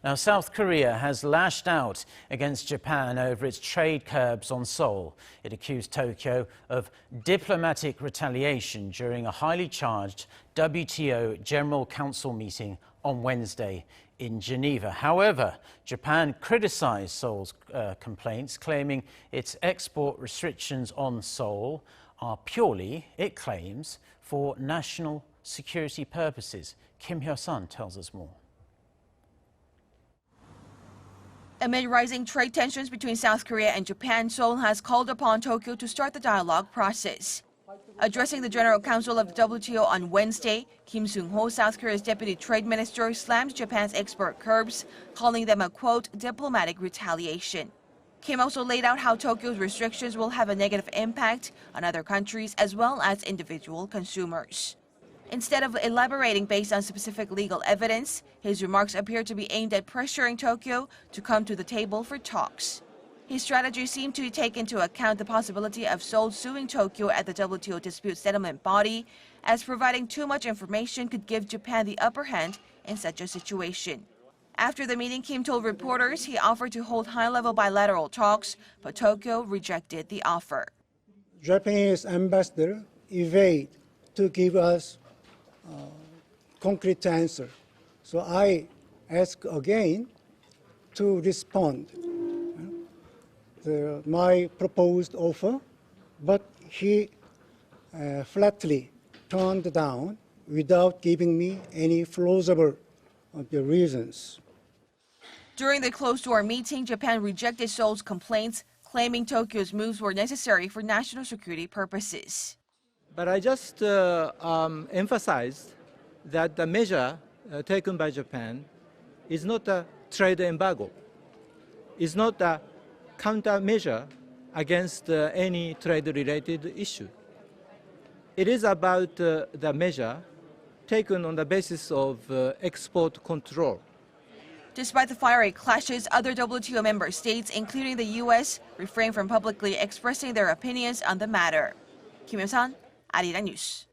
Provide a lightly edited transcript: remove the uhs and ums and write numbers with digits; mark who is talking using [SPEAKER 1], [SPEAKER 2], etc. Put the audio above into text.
[SPEAKER 1] Now, South Korea has lashed out against Japan over its trade curbs on Seoul. It accused Tokyo of diplomatic retaliation during a highly charged WTO General Council meeting on Wednesday in Geneva. However, Japan criticized Seoul's complaints, claiming its export restrictions on Seoul are purely, it claims, for national security purposes. Hyo-sun tells us more.
[SPEAKER 2] Amid rising trade tensions between South Korea and Japan, Seoul has called upon Tokyo to start the dialogue process. Addressing the General Council of the WTO on Wednesday, Seung-ho, South Korea's deputy trade minister, slammed Japan's export curbs, calling them a, quote, diplomatic retaliation. Kim also laid out how Tokyo's restrictions will have a negative impact on other countries as well as individual consumers. Instead of elaborating based on specific legal evidence, his remarks appear to be aimed at pressuring Tokyo to come to the table for talks. His strategy seemed to take into account the possibility of Seoul suing Tokyo at the WTO dispute settlement body, as providing too much information could give Japan the upper hand in such a situation. After the meeting, Kim told reporters he offered to hold high-level bilateral talks, but Tokyo rejected the offer.
[SPEAKER 3] Japanese ambassador evaded to give us concrete answer. So I ask again to respond my proposed offer, but he flatly turned down without giving me any plausible reasons.
[SPEAKER 2] During the closed-door meeting, Japan rejected Seoul's complaints, claiming Tokyo's moves were necessary for national security purposes.
[SPEAKER 4] But I just emphasized that the measure taken by Japan is not a trade embargo. It's not a countermeasure against any trade-related issue. It is about the measure taken on the basis of export control.
[SPEAKER 2] Despite the fiery clashes, other WTO member states, including the U.S., refrained from publicly expressing their opinions on the matter. Hyo-sun, Arirang News.